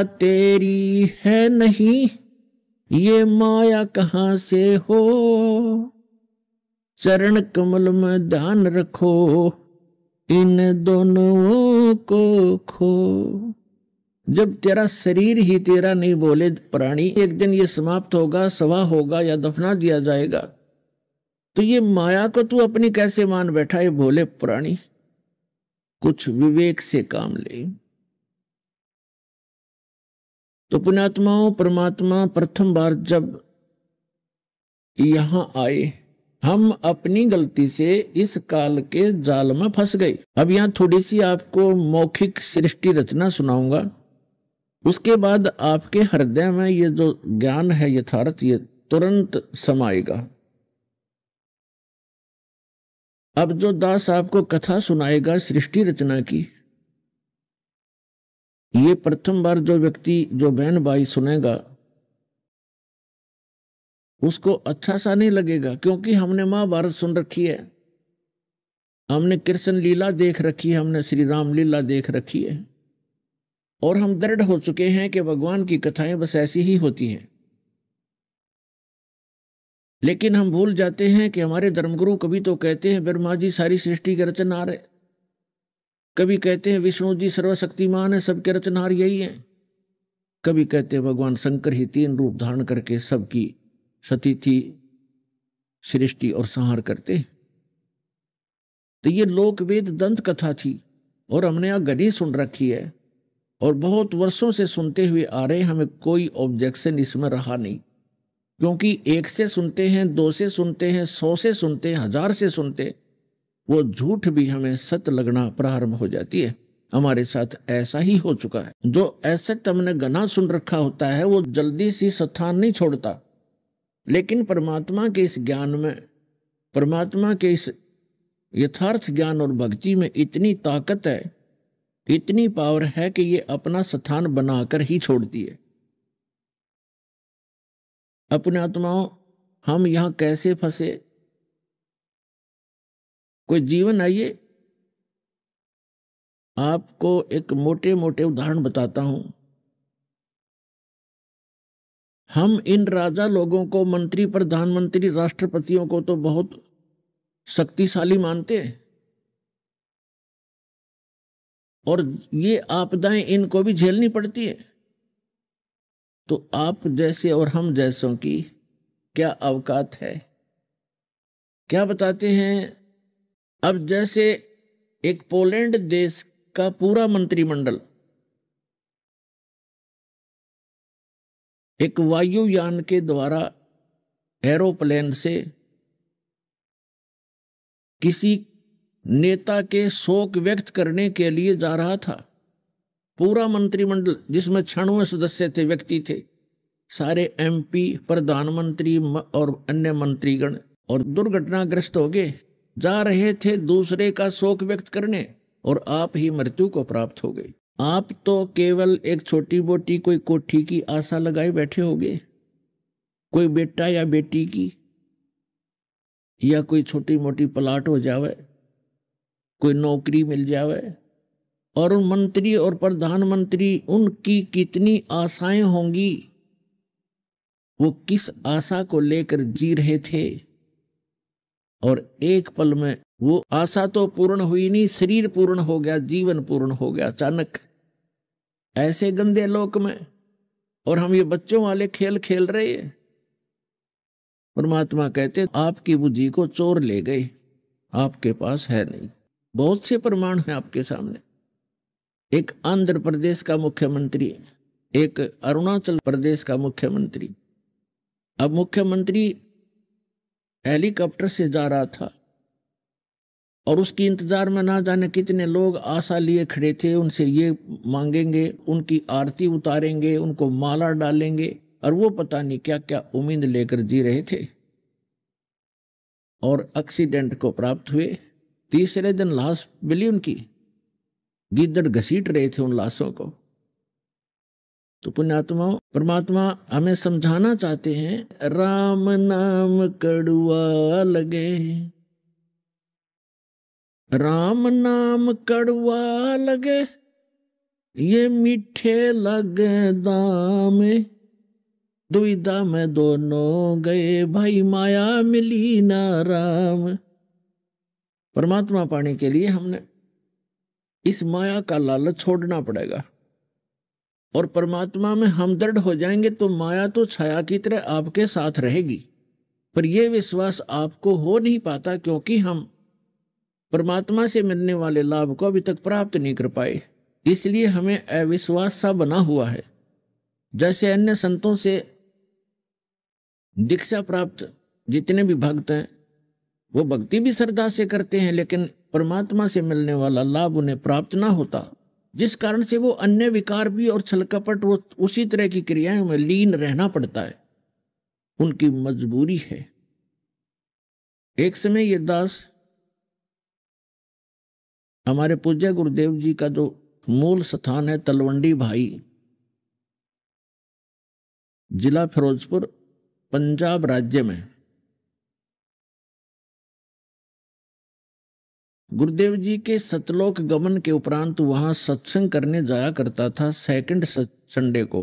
तेरी है नहीं, ये माया कहाँ से हो, चरण कमल में ध्यान रखो, इन दोनों को खो। जब तेरा शरीर ही तेरा नहीं बोले प्राणी, एक दिन ये समाप्त होगा, सवा होगा या दफना दिया जाएगा, तो ये माया को तू अपनी कैसे मान बैठा है भोले प्राणी। कुछ विवेक से काम ले। तो पुण्यात्माओं, परमात्मा प्रथम बार जब यहां आए, हम अपनी गलती से इस काल के जाल में फंस गए। अब यहां थोड़ी सी आपको मौखिक सृष्टि रचना सुनाऊंगा, उसके बाद आपके हृदय में ये जो ज्ञान है यथार्थ, ये तुरंत समाएगा। अब जो दास आपको कथा सुनाएगा सृष्टि रचना की, ये प्रथम बार जो व्यक्ति, जो बहन भाई सुनेगा, उसको अच्छा सा नहीं लगेगा, क्योंकि हमने महाभारत सुन रखी है, हमने कृष्ण लीला देख रखी है, हमने श्री राम लीला देख रखी है, और हम दृढ़ हो चुके हैं कि भगवान की कथाएं बस ऐसी ही होती हैं। लेकिन हम भूल जाते हैं कि हमारे धर्मगुरु कभी तो कहते हैं ब्रह्मा जी सारी सृष्टि के रचनहार है, कभी कहते हैं विष्णु जी सर्वशक्तिमान है, सबके रचनहार यही है, कभी कहते हैं भगवान शंकर ही 3 रूप धारण करके सबकी सतिथि सृष्टि और संहार करते। तो ये लोक वेद दंत कथा थी, और हमने यह घड़ी सुन रखी है, और बहुत वर्षों से सुनते हुए आ रहे, हमें कोई ऑब्जेक्शन इसमें रहा नहीं, क्योंकि 1 से सुनते हैं, 2 से सुनते हैं, 100 से सुनते हैं, 1000 से सुनते, वो झूठ भी हमें सत्य लगना प्रारंभ हो जाती है। हमारे साथ ऐसा ही हो चुका है। जो ऐसे हमने घना सुन रखा होता है, वो जल्दी सी स्थान नहीं छोड़ता, लेकिन परमात्मा के इस ज्ञान में, परमात्मा के इस यथार्थ ज्ञान और भक्ति में इतनी ताकत है, इतनी पावर है कि ये अपना स्थान बनाकर ही छोड़ती है। अपने आत्माओं, हम यहां कैसे फंसे? कोई जीवन, आइए आपको एक मोटे मोटे उदाहरण बताता हूं। हम इन राजा लोगों को, मंत्री, प्रधानमंत्री, राष्ट्रपतियों को तो बहुत शक्तिशाली मानते हैं, और ये आपदाएं इनको भी झेलनी पड़ती है। तो आप जैसे और हम जैसों की क्या औकात है? क्या बताते हैं? अब जैसे एक पोलैंड देश का पूरा मंत्रिमंडल एक वायुयान के द्वारा एरोप्लेन से किसी नेता के शोक व्यक्त करने के लिए जा रहा था। पूरा मंत्रिमंडल, जिसमें 96 सदस्य थे, व्यक्ति थे, सारे एमपी, प्रधानमंत्री और अन्य मंत्रीगण, और दुर्घटनाग्रस्त हो गए। जा रहे थे दूसरे का शोक व्यक्त करने, और आप ही मृत्यु को प्राप्त हो गए। आप तो केवल एक छोटी मोटी कोई कोठी की आशा लगाए बैठे होगे, कोई बेटा या बेटी की, या कोई छोटी मोटी प्लाट हो जावे, कोई नौकरी मिल जावे, और उन मंत्री और प्रधानमंत्री, उनकी कितनी आशाएं होंगी, वो किस आशा को लेकर जी रहे थे, और एक पल में वो आशा तो पूर्ण हुई नहीं, शरीर पूर्ण हो गया, जीवन पूर्ण हो गया अचानक, ऐसे गंदे लोक में। और हम ये बच्चों वाले खेल खेल रहे हैं। परमात्मा कहते आपकी बुद्धि को चोर ले गए, आपके पास है नहीं। बहुत से प्रमाण हैं आपके सामने। एक आंध्र प्रदेश का मुख्यमंत्री, एक अरुणाचल प्रदेश का मुख्यमंत्री। अब मुख्यमंत्री हेलीकॉप्टर से जा रहा था, और उसकी इंतजार में ना जाने कितने लोग आशा लिए खड़े थे, उनसे ये मांगेंगे, उनकी आरती उतारेंगे, उनको माला डालेंगे, और वो पता नहीं क्या क्या उम्मीद लेकर जी रहे थे, और एक्सीडेंट को प्राप्त हुए। तीसरे दिन लाश मिली उनकी, गीदड़ घसीट रहे थे उन लाशों को। तो पुण्यात्माओं, परमात्मा हमें समझाना चाहते हैं, राम नाम कड़वा लगे, राम नाम कड़वा लगे, ये मीठे लगे दाम, दुविधा में दोनों गए, भाई माया मिली ना राम। परमात्मा पाने के लिए हमने इस माया का लालच छोड़ना पड़ेगा, और परमात्मा में हम दृढ़ हो जाएंगे तो माया तो छाया की तरह आपके साथ रहेगी। पर यह विश्वास आपको हो नहीं पाता, क्योंकि हम परमात्मा से मिलने वाले लाभ को अभी तक प्राप्त नहीं कर पाए, इसलिए हमें अविश्वास सा बना हुआ है। जैसे अन्य संतों से दीक्षा प्राप्त जितने भी भक्त हैं वो भक्ति भी श्रद्धा से करते हैं, लेकिन परमात्मा से मिलने वाला लाभ उन्हें प्राप्त ना होता, जिस कारण से वो अन्य विकार भी और छल कपट वो उसी तरह की क्रियाओं में लीन रहना पड़ता है, उनकी मजबूरी है। एक समय ये दास हमारे पूज्य गुरुदेव जी का जो मूल स्थान है तलवंडी भाई, जिला फिरोजपुर, पंजाब राज्य में, गुरुदेव जी के सतलोक गमन के उपरांत वहां सत्संग करने जाया करता था सेकंड संडे को।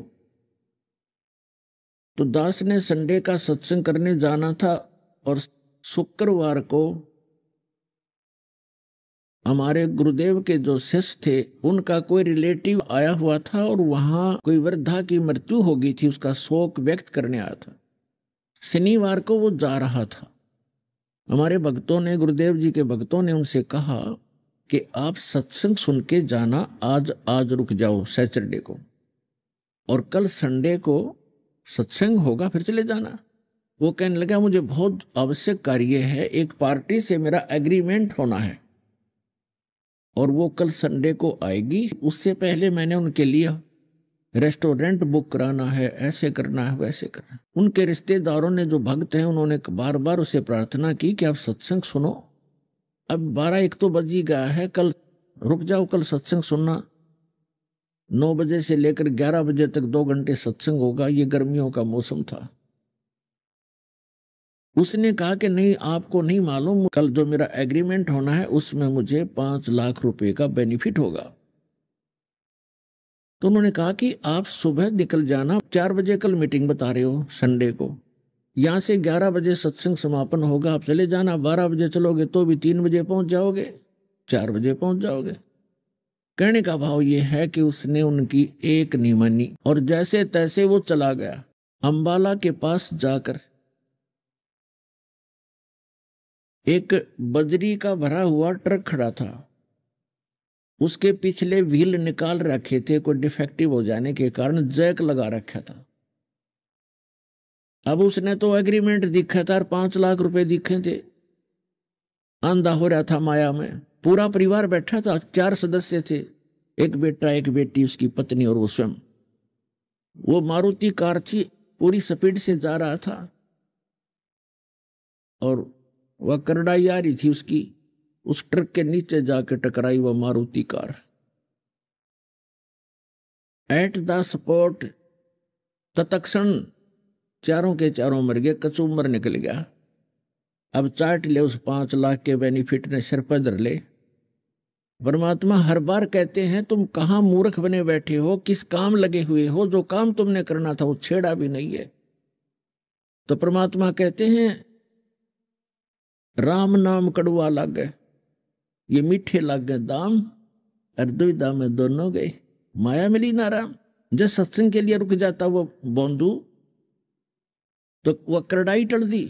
तो दास ने संडे का सत्संग करने जाना था, और शुक्रवार को हमारे गुरुदेव के जो शिष्य थे उनका कोई रिलेटिव आया हुआ था, और वहां कोई वृद्धा की मृत्यु हो गई थी, उसका शोक व्यक्त करने आया था। शनिवार को वो जा रहा था। हमारे भक्तों ने, गुरुदेव जी के भक्तों ने उनसे कहा कि आप सत्संग सुन के जाना, आज रुक जाओ सैटरडे को, और कल संडे को सत्संग होगा फिर चले जाना। वो कहने लगा मुझे बहुत आवश्यक कार्य है, एक पार्टी से मेरा एग्रीमेंट होना है और वो कल संडे को आएगी, उससे पहले मैंने उनके लिए रेस्टोरेंट बुक कराना है, ऐसे करना है वैसे करना है। उनके रिश्तेदारों ने जो भक्त हैं उन्होंने बार बार उसे प्रार्थना की कि आप सत्संग सुनो, अब 12-1 तो बज ही गया है, कल रुक जाओ, कल सत्संग सुनना, 9 बजे से लेकर 11 बजे तक 2 घंटे सत्संग होगा। ये गर्मियों का मौसम था। उसने कहा कि नहीं, आपको नहीं मालूम, कल जो मेरा एग्रीमेंट होना है उसमें मुझे 5 लाख रुपए का बेनिफिट होगा। तो उन्होंने कहा कि आप सुबह निकल जाना, 4 बजे कल मीटिंग बता रहे हो संडे को, यहाँ से 11 बजे सत्संग समापन होगा, आप चले जाना, 12 बजे चलोगे तो भी 3 बजे पहुंच जाओगे, 4 बजे पहुंच जाओगे। कहने का भाव ये है कि उसने उनकी एक नहीं मानी, और जैसे तैसे वो चला गया। अंबाला के पास जाकर एक बजरी का भरा हुआ ट्रक खड़ा था, उसके पिछले व्हील निकाल रखे थे, कोई डिफेक्टिव हो जाने के कारण जैक लगा रखा था। अब उसने तो एग्रीमेंट दिखा था और 5 लाख रुपए दिखे थे, अंधा हो रहा था माया में। पूरा परिवार बैठा था, 4 सदस्य थे, एक बेटा, एक बेटी, उसकी पत्नी और वो स्वयं। वो मारुति कार थी, पूरी स्पीड से जा रहा था और वह करड़ाई आ रही थी उसकी, उस ट्रक के नीचे जाके टकराई वह Maruti car. At the spot तत्क्षण चारों के चारों मर गए, कचूमर निकल गया। अब चाट ले उस 5 लाख के बेनिफिट ने, सिर पर धर ले। परमात्मा हर बार कहते हैं तुम कहां मूर्ख बने बैठे हो, किस काम लगे हुए हो, जो काम तुमने करना था वो छेड़ा भी नहीं है। तो परमात्मा कहते हैं राम नाम कड़वा लागे, ये मीठे लागे दाम, और दुविधा में दोनों गए, माया मिली ना राम। जब सत्संग के लिए रुक जाता वो बोंदू, तो वह करड़ाई टल दी,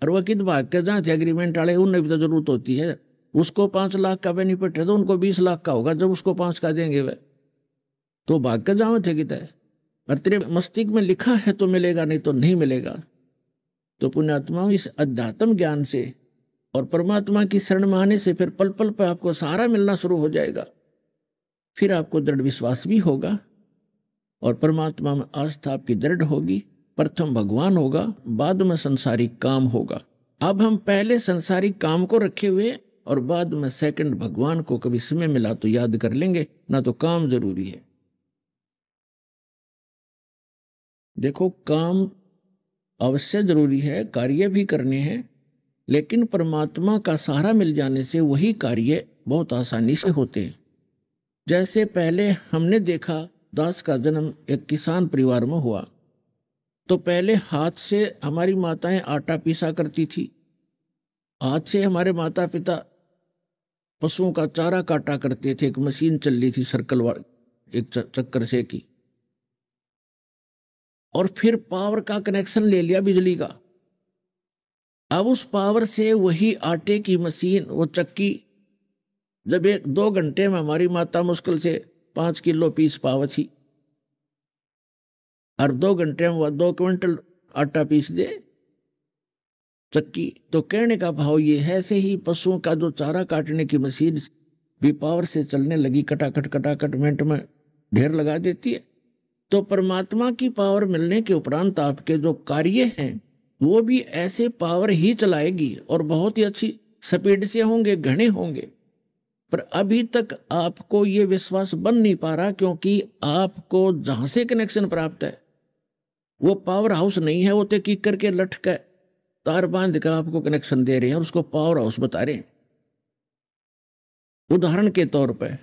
और वह कित भाग के जहां थे एग्रीमेंट वाले, उन्हें भी तो जरूरत होती है। उसको 5 लाख का बेनिफिट है तो उनको 20 लाख का होगा, जब उसको 5 का देंगे वे तो भाग के जाओ थे कित है। और तेरे मस्तिष्क में लिखा है तो मिलेगा, नहीं तो नहीं मिलेगा। तो पुण्यात्माओं, इस अध्यात्म ज्ञान से और परमात्मा की शरण में आने से फिर पल पल पर आपको सहारा मिलना शुरू हो जाएगा। फिर आपको दृढ़ विश्वास भी होगा और परमात्मा में आस्था आपकी दृढ़ होगी। प्रथम भगवान होगा, बाद में संसारिक काम होगा। अब हम पहले संसारिक काम को रखे हुए और बाद में सेकंड भगवान को, कभी समय मिला तो याद कर लेंगे, ना तो काम जरूरी है। देखो, काम अवश्य जरूरी है, कार्य भी करने हैं, लेकिन परमात्मा का सहारा मिल जाने से वही कार्य बहुत आसानी से होते हैं। जैसे पहले हमने देखा दास का जन्म एक किसान परिवार में हुआ, तो पहले हाथ से हमारी माताएं आटा पीसा करती थी, हाथ से हमारे माता पिता पशुओं का चारा काटा करते थे। एक मशीन चल रही थी सर्कल वाली, एक चक्कर से की, और फिर पावर का कनेक्शन ले लिया बिजली का। अब उस पावर से वही आटे की मशीन, वो चक्की, जब 1-2 घंटे में हमारी माता मुश्किल से 5 किलो पीस पाव थी, और 2 घंटे में वह 2 क्विंटल आटा पीस दे चक्की। तो कहने का भाव ये है, ऐसे ही पशुओं का जो चारा काटने की मशीन भी पावर से चलने लगी, कटाकट मिनट में ढेर लगा देती है। तो परमात्मा की पावर मिलने के उपरांत आपके जो कार्य हैं वो भी ऐसे पावर ही चलाएगी, और बहुत ही अच्छी स्पीड से होंगे, घने होंगे। पर अभी तक आपको ये विश्वास बन नहीं पा रहा, क्योंकि आपको जहां से कनेक्शन प्राप्त है वो पावर हाउस नहीं है। वो तो किक करके लटक तार बांध कर आपको कनेक्शन दे रहे हैं और उसको पावर हाउस बता रहे हैं। उदाहरण के तौर पर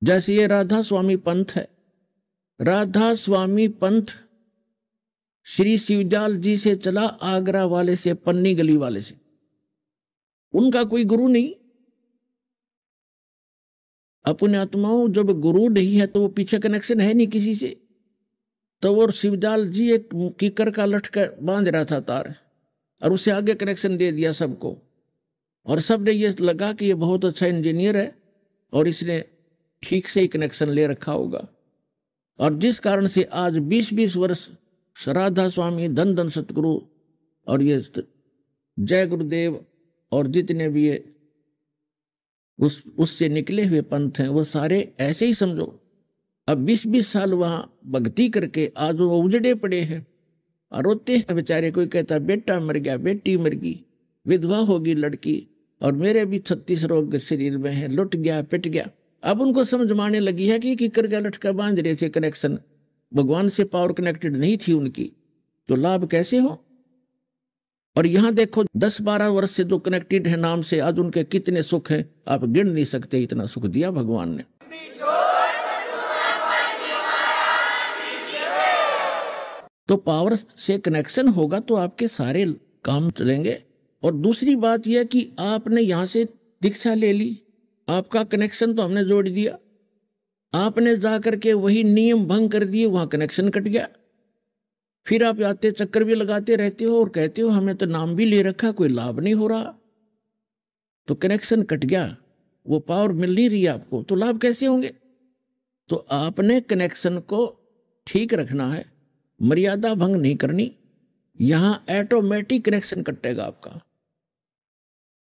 जैसे ये राधा स्वामी पंथ है, राधा स्वामी पंथ श्री शिवजाल जी से चला, आगरा वाले से, पन्नी गली वाले से। उनका कोई गुरु नहीं। अपने आत्माओं, जब गुरु नहीं है तो वो पीछे कनेक्शन है नहीं किसी से। तो वो शिवजाल जी एक कीकर का लटकर बांध रहा था तार, और उसे आगे कनेक्शन दे दिया सबको, और सब ने ये लगा कि ये बहुत अच्छा इंजीनियर है और इसने ठीक से ही कनेक्शन ले रखा होगा। और जिस कारण से आज 20-20 वर्ष राधा स्वामी, धन धन सतगुरु और ये जय गुरुदेव और जितने भी ये उससे निकले हुए पंथ हैं, वो सारे ऐसे ही समझो। अब 20-20 साल वहां भक्ति करके आज वो उजड़े पड़े हैं और रोते हैं बेचारे। कोई कहता बेटा मर गया, बेटी मर गई, विधवा होगी लड़की, और मेरे भी 36 रोग शरीर में है, लुट गया, पिट गया। अब उनको समझ में आने लगी है कि कर गया लटका बांध रहे थे कनेक्शन, भगवान से पावर कनेक्टेड नहीं थी उनकी, तो लाभ कैसे हो। और यहां देखो 10-12 वर्ष से जो कनेक्टेड है नाम से, आज उनके कितने सुख हैं, आप गिन नहीं सकते, इतना सुख दिया भगवान ने। तो पावर से कनेक्शन होगा तो आपके सारे काम चलेंगे। और दूसरी बात यह कि आपने यहां से दीक्षा ले ली, आपका कनेक्शन तो हमने जोड़ दिया, आपने जाकर के वही नियम भंग कर दिए, वहां कनेक्शन कट गया। फिर आप आते चक्कर भी लगाते रहते हो और कहते हो हमें तो नाम भी ले रखा, कोई लाभ नहीं हो रहा। तो कनेक्शन कट गया, वो पावर मिल नहीं रही आपको, तो लाभ कैसे होंगे। तो आपने कनेक्शन को ठीक रखना है, मर्यादा भंग नहीं करनी। यहां ऑटोमेटिक कनेक्शन कटेगा आपका।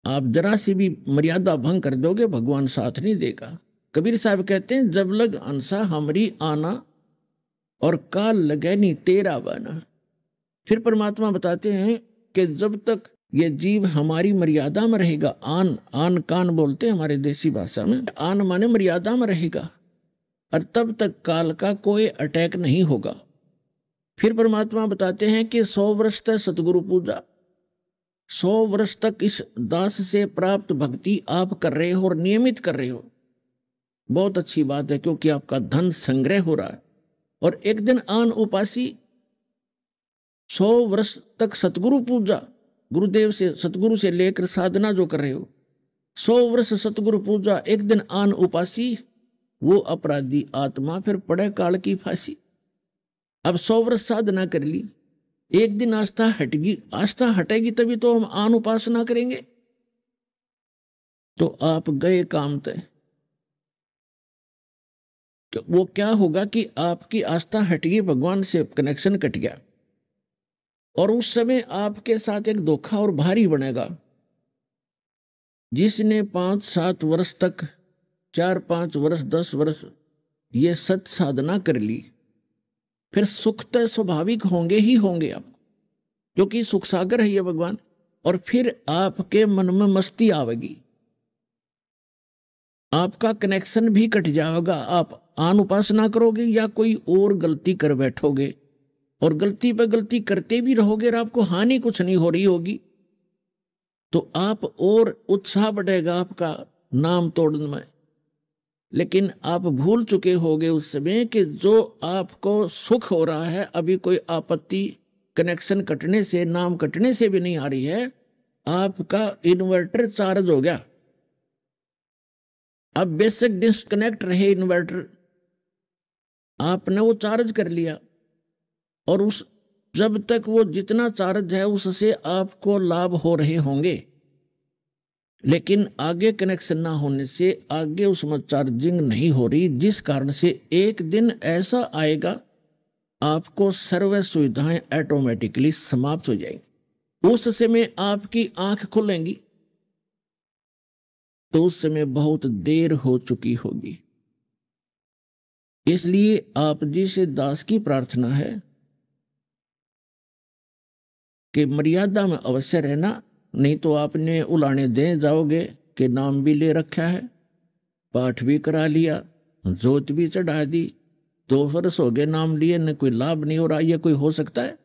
आप जरा सी भी मर्यादा भंग कर दोगे, भगवान साथ नहीं देगा। कबीर साहब कहते हैं जब लग अंसा हमरी आना, और काल लगे नहीं तेरा बना। फिर परमात्मा बताते हैं कि जब तक ये जीव हमारी मर्यादा में रहेगा, आन कान बोलते हैं हमारे देसी भाषा में, आन माने मर्यादा में रहेगा, और तब तक काल का कोई अटैक नहीं होगा। फिर परमात्मा बताते हैं कि 100 वर्ष तक सतगुरु पूजा, 100 वर्ष तक इस दास से प्राप्त भक्ति आप कर रहे हो और नियमित कर रहे हो, बहुत अच्छी बात है, क्योंकि आपका धन संग्रह हो रहा है। और एक दिन आन उपासी 100 वर्ष तक सतगुरु पूजा, गुरुदेव से, सतगुरु से लेकर साधना जो कर रहे हो, 100 वर्ष सतगुरु पूजा, एक दिन आन उपासी, वो अपराधी आत्मा फिर पड़े काल की फांसी। अब 100 वर्ष साधना कर ली, एक दिन आस्था हटेगी, आस्था हटेगी तभी तो हम आन उपासना करेंगे। तो आप गए काम तय। वो क्या होगा कि आपकी आस्था हटेगी, भगवान से कनेक्शन कट गया, और उस समय आपके साथ एक धोखा और भारी बनेगा। जिसने 5-7 वर्ष तक, 4-5 वर्ष, 10 वर्ष ये सत साधना कर ली, फिर सुख तो स्वाभाविक होंगे ही होंगे आप, क्योंकि सुख सागर है ये भगवान। और फिर आपके मन में मस्ती आवेगी, आपका कनेक्शन भी कट जाएगा। आप आन उपासना करोगे या कोई और गलती कर बैठोगे, और गलती पर गलती करते भी रहोगे और आपको हानि कुछ नहीं हो रही होगी, तो आप और उत्साह बढ़ेगा आपका नाम तोड़ने में। लेकिन आप भूल चुके होंगे उस समय कि जो आपको सुख हो रहा है, अभी कोई आपत्ति कनेक्शन कटने से, नाम कटने से भी नहीं आ रही है, आपका इन्वर्टर चार्ज हो गया। अब बेशक डिस्कनेक्ट रहे इन्वर्टर, आपने वो चार्ज कर लिया, और उस जब तक वो जितना चार्ज है उससे आपको लाभ हो रहे होंगे। लेकिन आगे कनेक्शन ना होने से आगे उसमें चार्जिंग नहीं हो रही, जिस कारण से एक दिन ऐसा आएगा आपको सर्व सुविधाएं ऑटोमेटिकली समाप्त हो जाएंगी। उस समय आपकी आंख खुलेंगी तो उस समय बहुत देर हो चुकी होगी। इसलिए आप जी से दास की प्रार्थना है कि मर्यादा में अवश्य रहना, नहीं तो आपने उलाने दे जाओगे कि नाम भी ले रखा है, पाठ भी करा लिया, जोत भी चढ़ा दी, 2 वर्ष हो गए नाम लिए, न कोई लाभ नहीं हो रहा। यह कोई हो सकता है?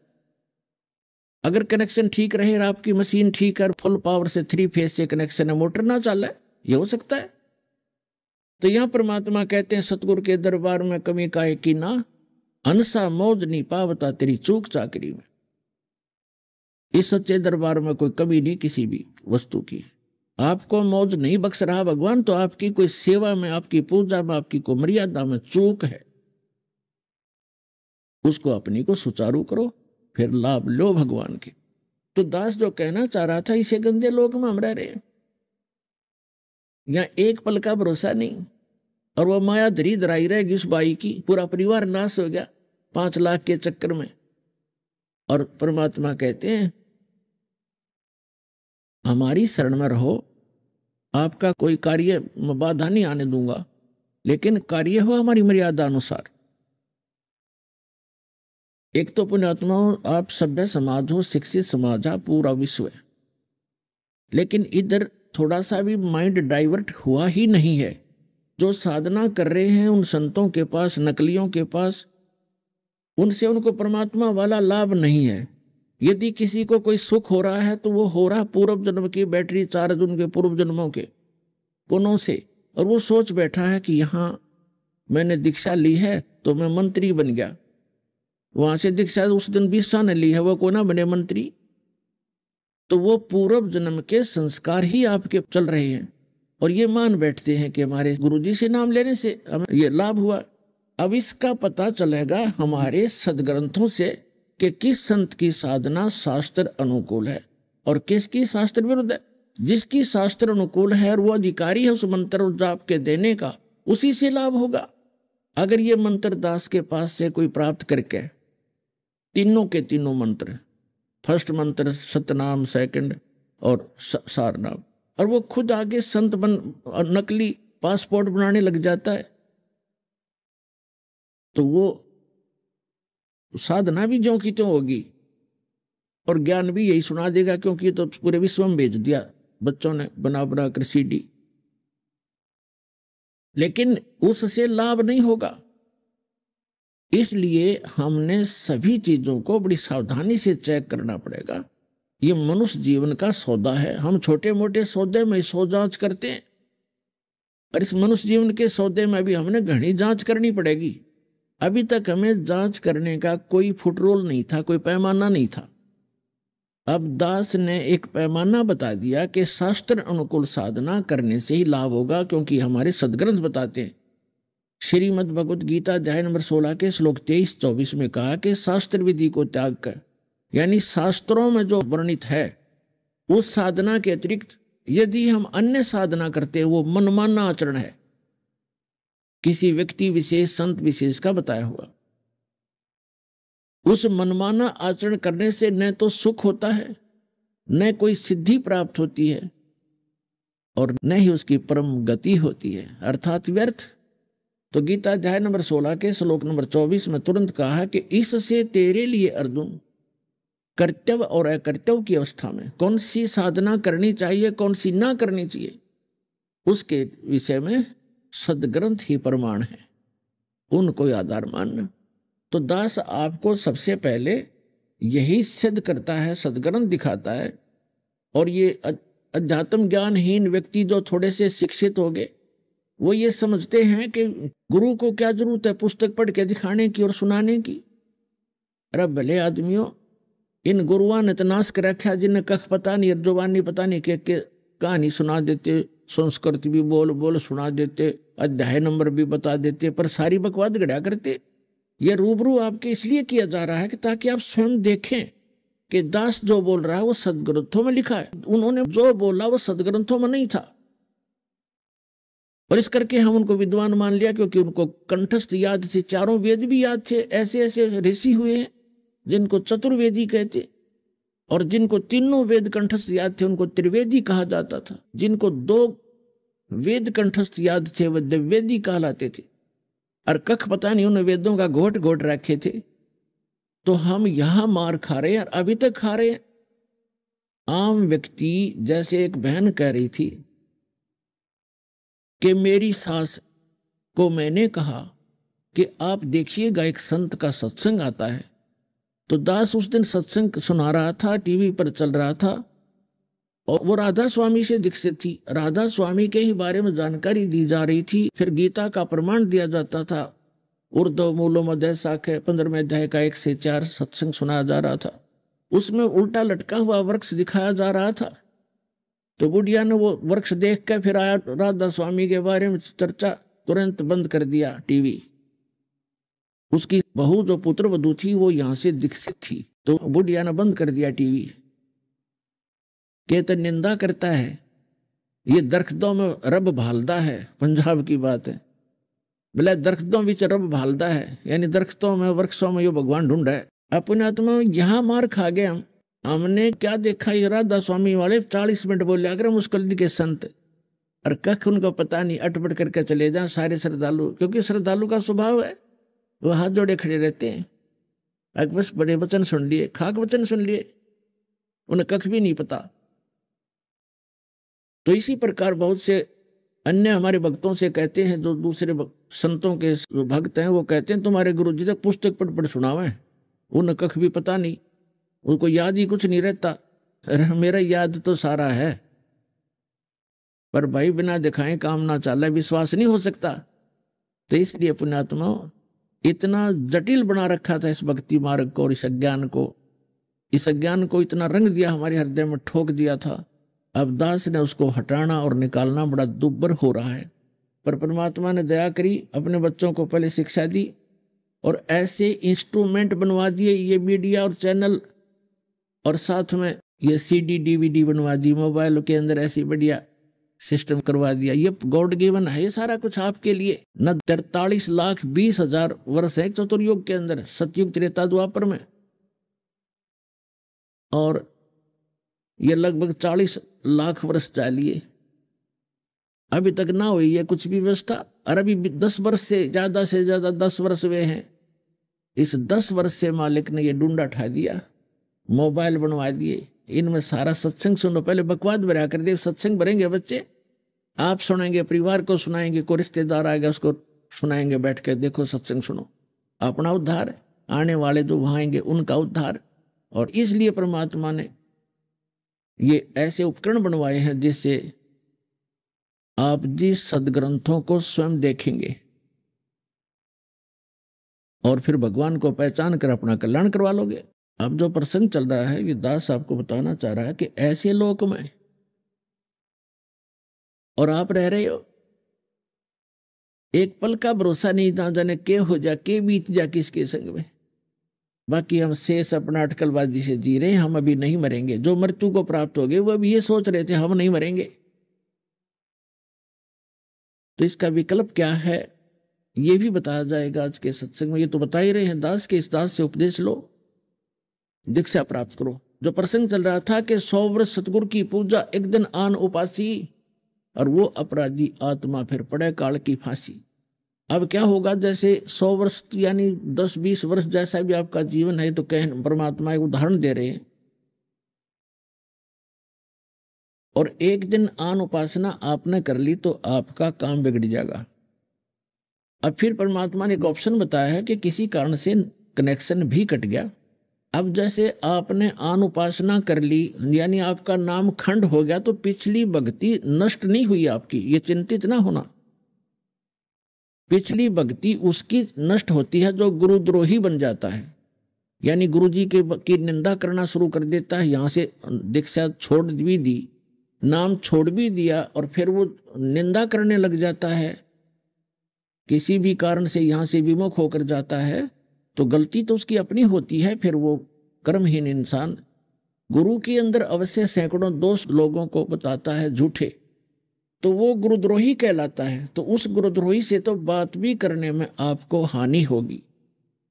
अगर कनेक्शन ठीक रहे, आपकी मशीन ठीक है, फुल पावर से 3 फेज से कनेक्शन है, मोटर ना चल, ये हो सकता है? तो यहां परमात्मा कहते हैं सतगुरु के दरबार में कमी काहे की ना, अनसा मौज नहीं पावता तेरी चूक चाकरी में। इस सच्चे दरबार में कोई कमी नहीं किसी भी वस्तु की। आपको मौज नहीं बख्श रहा भगवान, तो आपकी कोई सेवा में, आपकी पूजा में, आपकी कोई मर्यादा में चूक है, उसको अपनी को सुचारू करो, फिर लाभ लो भगवान के। तो दास जो कहना चाह रहा था, इसे गंदे लोक में हम रह रहे हैं, यहाँ एक पल का भरोसा नहीं, और वो माया धरी धराई रहेगी उस बाई की, पूरा परिवार नाश हो गया 5 लाख के चक्कर में। और परमात्मा कहते हैं हमारी शरण में रहो, आपका कोई कार्य में बाधा नहीं आने दूंगा, लेकिन कार्य हो हमारी मर्यादा अनुसार। एक तो पुण्यात्मा आप सभ्य समाज हो, शिक्षित समाज है, पूरा विश्व है, लेकिन इधर थोड़ा सा भी माइंड डाइवर्ट हुआ ही नहीं है। जो साधना कर रहे हैं उन संतों के पास, नकलियों के पास, उनसे उनको परमात्मा वाला लाभ नहीं है। यदि किसी को कोई सुख हो रहा है तो वो हो रहा पूर्व जन्म की बैटरी चार्ज, उनके पूर्व जन्मों के पुण्यों से, और वो सोच बैठा है कि यहां मैंने दीक्षा ली है तो मैं मंत्री बन गया, वहां से दीक्षा उस दिन 20 ने ली है, वो को ना बने मंत्री। तो वो पूर्व जन्म के संस्कार ही आपके चल रहे हैं, और ये मान बैठते हैं कि हमारे गुरुजी से नाम लेने से हमें ये लाभ हुआ। अब इसका पता चलेगा हमारे सदग्रंथों से कि किस संत की साधना शास्त्र अनुकूल है और किसकी शास्त्र विरुद्ध है। जिसकी शास्त्र अनुकूल है और वो अधिकारी है उस मंत्र जाप के देने का, उसी से लाभ होगा। अगर ये मंत्र दास के पास से कोई प्राप्त करके, तीनों के तीनों मंत्र, फर्स्ट मंत्र सतनाम, सेकंड और सारनाम, और वो खुद आगे संत बन नकली पासपोर्ट बनाने लग जाता है, तो वो साधना भी ज्यों की त्यों होगी और ज्ञान भी यही सुना देगा, क्योंकि तो पूरे विश्व में भेज दिया बच्चों ने बना बना कर सीडी, लेकिन उससे लाभ नहीं होगा। इसलिए हमने सभी चीजों को बड़ी सावधानी से चेक करना पड़ेगा। ये मनुष्य जीवन का सौदा है, हम छोटे मोटे सौदे में सौ जांच करते हैं, और इस मनुष्य जीवन के सौदे में भी हमने घनी जांच करनी पड़ेगी। अभी तक हमें जांच करने का कोई फुटरोल नहीं था, कोई पैमाना नहीं था। अब दास ने एक पैमाना बता दिया कि शास्त्र अनुकूल साधना करने से ही लाभ होगा, क्योंकि हमारे सदग्रंथ बताते हैं। श्रीमद् भगवत गीता अध्याय नंबर 16 के श्लोक 23-24 में कहा कि शास्त्र विधि को त्याग कर, यानी शास्त्रों में जो वर्णित है उस साधना के अतिरिक्त यदि हम अन्य साधना करते हैं वो मनमाना आचरण है, किसी व्यक्ति विशेष, संत विशेष का बताया हुआ। उस मनमाना आचरण करने से न तो सुख होता है, न कोई सिद्धि प्राप्त होती है, और न ही उसकी परम गति होती है, अर्थात व्यर्थ। तो गीता अध्याय नंबर 16 के श्लोक नंबर 24 में तुरंत कहा कि इससे तेरे लिए अर्जुन कर्तव्य और अकर्तव्य की अवस्था में कौन सी साधना करनी चाहिए, कौन सी ना करनी चाहिए, उसके विषय में सदग्रंथ ही प्रमाण है, उनको आधार मानना। तो दास आपको सबसे पहले यही सिद्ध करता है, सदग्रंथ दिखाता है। और ये अध्यात्म ज्ञानहीन व्यक्ति जो थोड़े से शिक्षित हो गए, वो ये समझते हैं कि गुरु को क्या जरूरत है पुस्तक पढ़ के दिखाने की और सुनाने की। अरे भले आदमियों, इन गुरुआ ने तो नाश कर रखा, जिन्हें कख पता नहीं, जुबानी पता नहीं, के कहानी सुना देते, संस्कृत भी बोल बोल सुना देते, अध्याय नंबर भी बता देते, पर सारी बकवाद गढ़ा करते। ये रूबरू आपके इसलिए किया जा रहा है कि ताकि आप स्वयं देखें कि दास जो बोल रहा है वो सदग्रंथों में लिखा है, उन्होंने जो बोला वो सदग्रंथों में नहीं था। और इस करके हम उनको विद्वान मान लिया, क्योंकि उनको कंठस्थ याद थे, चारों वेद भी याद थे। ऐसे ऐसे ऋषि हुए हैं जिनको चतुर्वेदी कहते, और जिनको तीनों वेद कंठस्थ याद थे उनको त्रिवेदी कहा जाता था। जिनको 2 वेद कंठस्थ याद थे वह दिव्यवेदी कहलाते थे। और कख पता नहीं उन वेदों का घोट घोट रखे थे। तो हम यहां मार खा रहे हैं और अभी तक खा रहे हैं। आम व्यक्ति, जैसे एक बहन कह रही थी कि मेरी सास को मैंने कहा कि आप देखिएगा एक संत का सत्संग आता है, तो दास उस दिन सत्संग सुना रहा था, टीवी पर चल रहा था, और वो राधा स्वामी से दीक्षित थी। राधा स्वामी के ही बारे में जानकारी दी जा रही थी, फिर गीता का प्रमाण दिया जाता था। उर्दू मूलो मध्य शाखे 15वें अध्याय का 1 से 4 सत्संग सुनाया जा रहा था। उसमें उल्टा लटका हुआ वृक्ष दिखाया जा रहा था। तो बुढ़िया ने वो वृक्ष देख कर फिर आया राधा स्वामी के बारे में चर्चा, तुरंत बंद कर दिया टीवी। उसकी बहू जो पुत्र वधू थी वो यहां से दीक्षित थी, तो बुढ़िया ने बंद कर दिया टीवी। कहते निंदा करता है, ये दरख्तों में रब भालदा है, पंजाब की बात है। बोले दरख्तों विच रब भालदा है, यानी दरख्तों में वृक्षों में यो भगवान ढूंढ है। अपने आत्मा में यहां मार खा गए हम। हमने क्या देखा, ये राधा स्वामी वाले 40 मिनट बोले अगर मुस्कुल के संत, और कख उनको पता नहीं, अटपट करके चले जाए सारे श्रद्धालु। क्योंकि श्रद्धालु का स्वभाव है वो हाथ जोड़े खड़े रहते हैं। अगर बस बड़े वचन सुन लिए, खाक वचन सुन लिए, उन्हें कख भी नहीं पता। तो इसी प्रकार बहुत से अन्य हमारे भक्तों से कहते हैं, जो दूसरे संतों के जो भक्त हैं वो कहते हैं तुम्हारे गुरु जी तक पुस्तक पढ़ पढ़ सुनावे, उन्हें कख भी पता नहीं, उनको याद ही कुछ नहीं रहता। मेरा याद तो सारा है, पर भाई बिना दिखाए काम ना चला, विश्वास नहीं हो सकता। तो इसलिए पुण्यात्मा इतना जटिल बना रखा था इस भक्ति मार्ग को और इस अज्ञान को इतना रंग दिया, हमारे हृदय में ठोक दिया था। अब दास ने उसको हटाना और निकालना बड़ा दुर्बर हो रहा है। पर परमात्मा ने दया करी, अपने बच्चों को पहले शिक्षा दी और ऐसे इंस्ट्रूमेंट बनवा दिए, ये मीडिया और चैनल, और साथ में ये CD DVD बनवा दी, मोबाइल के अंदर ऐसी बढ़िया सिस्टम करवा दिया। ये गॉड गिवन है, ये सारा कुछ आपके लिए। न 43,20,000 वर्ष है चतुर्युग के अंदर, सतयुग त्रेता द्वापर में, और ये लगभग 40 लाख वर्ष चालिए, अभी तक ना हुई है कुछ भी व्यवस्था। और अभी 10 वर्ष से ज्यादा 10 वर्ष हुए हैं। इस 10 वर्ष से मालिक ने ये डूंडा उठा दिया, मोबाइल बनवा दिए, इनमें सारा सत्संग सुनो। पहले बकवाद भरा कर दे, सत्संग भरेंगे बच्चे, आप सुनाएंगे, परिवार को सुनाएंगे, कोई रिश्तेदार आएगा उसको सुनाएंगे बैठ के, देखो सत्संग सुनो, अपना उद्धार, आने वाले जो वहां आएंगे उनका उद्धार। और इसलिए परमात्मा ने ये ऐसे उपकरण बनवाए हैं जिससे आप जिस सदग्रंथों को स्वयं देखेंगे और फिर भगवान को पहचान कर अपना कल्याण करवा लोगे। अब जो प्रसंग चल रहा है, ये दास आपको बताना चाह रहा है कि ऐसे लोक में और आप रह रहे हो, एक पल का भरोसा नहीं, ना जाने के हो जा, के बीत जा किसके संग में। बाकी हम शेष अपना अटकलबाजी से जी रहे हैं, हम अभी नहीं मरेंगे। जो मृत्यु को प्राप्त हो गए वो अभी ये सोच रहे थे हम नहीं मरेंगे। तो इसका विकल्प क्या है ये भी बताया जाएगा आज के सत्संग में। ये तो बता ही रहे हैं दास के, इस दास से उपदेश लो, दीक्षा प्राप्त करो। जो प्रसंग चल रहा था कि 100 वर्ष सतगुरु की पूजा, एक दिन आन उपासी, और वो अपराधी आत्मा फिर पड़े काल की फांसी। अब क्या होगा, जैसे 100 वर्ष यानी 10-20 वर्ष जैसा भी आपका जीवन है, तो कह परमात्मा एक उदाहरण दे रहे हैं। और एक दिन आन उपासना आपने कर ली तो आपका काम बिगड़ जाएगा। अब फिर परमात्मा ने एक ऑप्शन बताया है कि किसी कारण से कनेक्शन भी कट गया। अब जैसे आपने आन उपासना कर ली, यानी आपका नाम खंड हो गया, तो पिछली भक्ति नष्ट नहीं हुई आपकी, ये चिंतित ना होना। पिछली भक्ति उसकी नष्ट होती है जो गुरुद्रोही बन जाता है, यानी गुरु जी के की निंदा करना शुरू कर देता है। यहाँ से दीक्षा छोड़ भी दी, नाम छोड़ भी दिया, और फिर वो निंदा करने लग जाता है, किसी भी कारण से यहाँ से विमुख होकर जाता है, तो गलती तो उसकी अपनी होती है। फिर वो कर्महीन इंसान गुरु के अंदर अवश्य सैकड़ों दोष लोगों को बताता है झूठे, तो वो गुरुद्रोही कहलाता है। तो उस गुरुद्रोही से तो बात भी करने में आपको हानि होगी।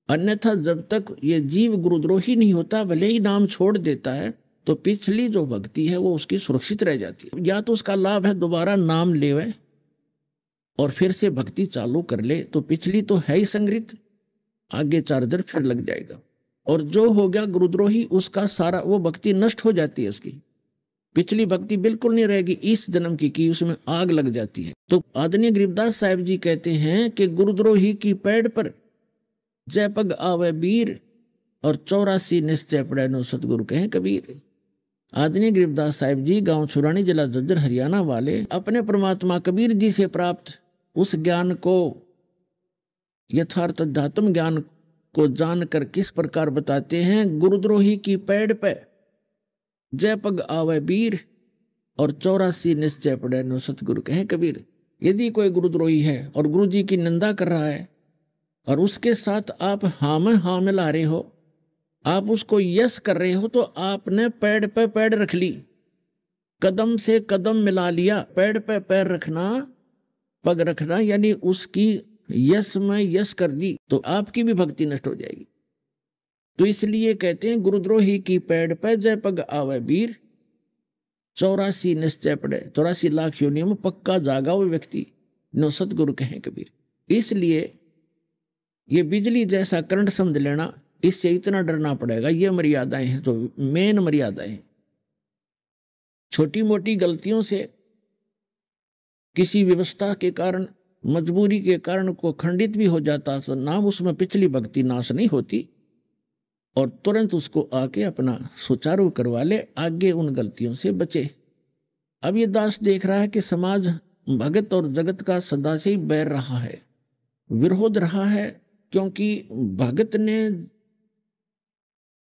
अन्यथा जब तक ये जीव गुरुद्रोही नहीं होता, भले ही नाम छोड़ देता है, तो पिछली जो भक्ति है वो उसकी सुरक्षित रह जाती है। या तो उसका लाभ है दोबारा नाम लेवे और फिर से भक्ति चालू कर ले, तो पिछली तो है ही संग्रहित, आगे चार्जर फिर लग जाएगा। और जो हो गया गुरुद्रोही, उसका सारा वो भक्ति नष्ट हो जाती है, उसकी पिछली भक्ति बिल्कुल नहीं रहेगी, इस जन्म की उसमें आग लग जाती है। तो आदरणीय गरीबदास साहब जी कहते हैं कि गुरुद्रोही की पैड़ पर जय पग आवे वीर, और 84 निश्चय पड़े नो सतगुरु कहें कबीर। आदरणीय गरीबदास साहब जी गांव छुरानी, जिला झज्जर, हरियाणा वाले अपने परमात्मा कबीर जी से प्राप्त उस ज्ञान को, यथार्थ अध्यात्म ज्ञान को जानकर किस प्रकार बताते हैं। गुरुद्रोही की पैड़ पे जय पग आवे वीर, और 84 निश्चय पड़े नो सतगुरु कहें कबीर। यदि कोई गुरुद्रोही है और गुरु जी की निंदा कर रहा है, और उसके साथ आप हाँ में हाँ मिला रहे हो, आप उसको यस कर रहे हो, तो आपने पैड़ पे पैड़ रख ली, कदम से कदम मिला लिया। पैड़ पे पैर रखना, पग रखना, यानी उसकी यस में यस कर दी, तो आपकी भी भक्ति नष्ट हो जाएगी। तो इसलिए कहते हैं गुरुद्रोही की पैड़ पे जय पग आवे वीर, 84 निश्चय पड़े, 84 लाख योनियों में पक्का जागा वो व्यक्ति नो सतगुरु कहें कबीर। इसलिए ये बिजली जैसा करंट समझ लेना, इससे इतना डरना पड़ेगा। ये मर्यादाएं हैं, तो मेन मर्यादाएं। छोटी मोटी गलतियों से, किसी व्यवस्था के कारण, मजबूरी के कारण को खंडित भी हो जाता, तो नाम उसमें पिछली भक्ति नाश नहीं होती, और तुरंत उसको आके अपना सुचारू करवा ले, आगे उन गलतियों से बचे। अब ये दास देख रहा है कि समाज भगत और जगत का सदा से ही बैर रहा है, विरोध रहा है, क्योंकि भगत ने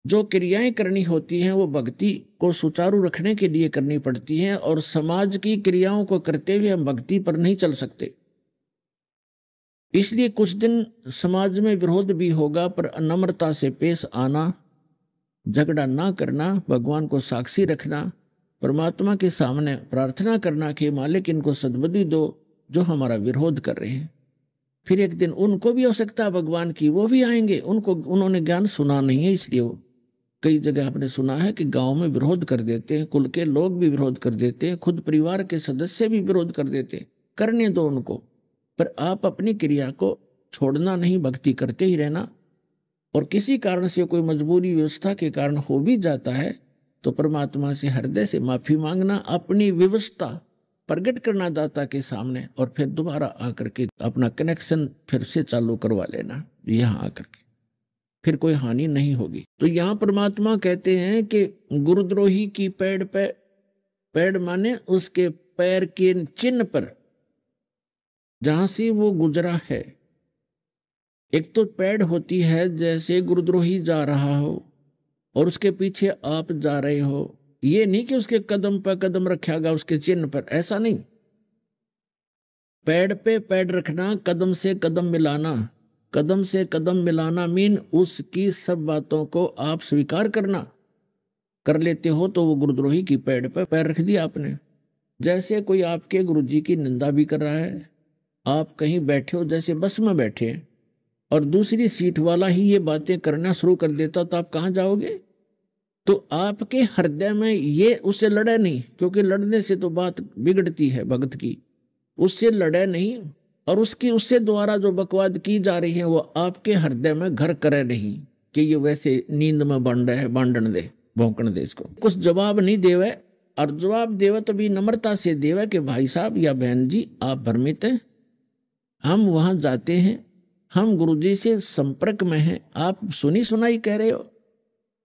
जो क्रियाएं करनी होती हैं वो भक्ति को सुचारू रखने के लिए करनी पड़ती हैं, और समाज की क्रियाओं को करते हुए हम भक्ति पर नहीं चल सकते। इसलिए कुछ दिन समाज में विरोध भी होगा, पर नम्रता से पेश आना, झगड़ा ना करना, भगवान को साक्षी रखना, परमात्मा के सामने प्रार्थना करना कि मालिक इनको सद्बुद्धि दो जो हमारा विरोध कर रहे हैं। फिर एक दिन उनको भी आवश्यकता भगवान की, वो भी आएंगे, उन्होंने ज्ञान सुना नहीं है, इसलिए वो कई जगह आपने सुना है कि गांव में विरोध कर देते हैं, कुल के लोग भी विरोध कर देते हैं, खुद परिवार के सदस्य भी विरोध कर देते हैं। करने दो उनको, पर आप अपनी क्रिया को छोड़ना नहीं, भक्ति करते ही रहना। और किसी कारण से कोई मजबूरी व्यवस्था के कारण हो भी जाता है, तो परमात्मा से हृदय से माफी मांगना, अपनी व्यवस्था प्रकट करना दाता के सामने, और फिर दोबारा आकर के अपना कनेक्शन फिर से चालू करवा लेना यहाँ आकर के, फिर कोई हानि नहीं होगी। तो यहाँ परमात्मा कहते हैं कि गुरुद्रोही की पैड़ पे, पैड़ माने उसके पैर के चिन्ह पर जहां से वो गुजरा है। एक तो पैड़ होती है, जैसे गुरुद्रोही जा रहा हो और उसके पीछे आप जा रहे हो, ये नहीं कि उसके कदम पर कदम रखेगा उसके चिन्ह पर, ऐसा नहीं। पैड़ पे पैड़ रखना, कदम से कदम मिलाना, कदम से कदम मिलाना मीन उसकी सब बातों को आप स्वीकार करना। कर लेते हो तो वो गुरुद्रोही की पैड़ पे पैर रख दिया आपने। जैसे कोई आपके गुरुजी की निंदा भी कर रहा है, आप कहीं बैठे हो, जैसे बस में बैठे हैं, और दूसरी सीट वाला ही ये बातें करना शुरू कर देता, तो आप कहाँ जाओगे? तो आपके हृदय में ये उससे लड़े नहीं, क्योंकि लड़ने से तो बात बिगड़ती है भगत की, उससे लड़े नहीं, और उससे द्वारा जो बकवाद की जा रही है वो आपके हृदय में घर करे नहीं कि ये वैसे नींद में बन रहा है, बांधन दे, भौंकण दे, इसको कुछ जवाब नहीं देवे। और जवाब देवे तो भी नम्रता से देवे कि भाई साहब या बहन जी आप भ्रमित हैं, हम वहां जाते हैं, हम गुरुजी से संपर्क में हैं, आप सुनी सुनाई कह रहे हो,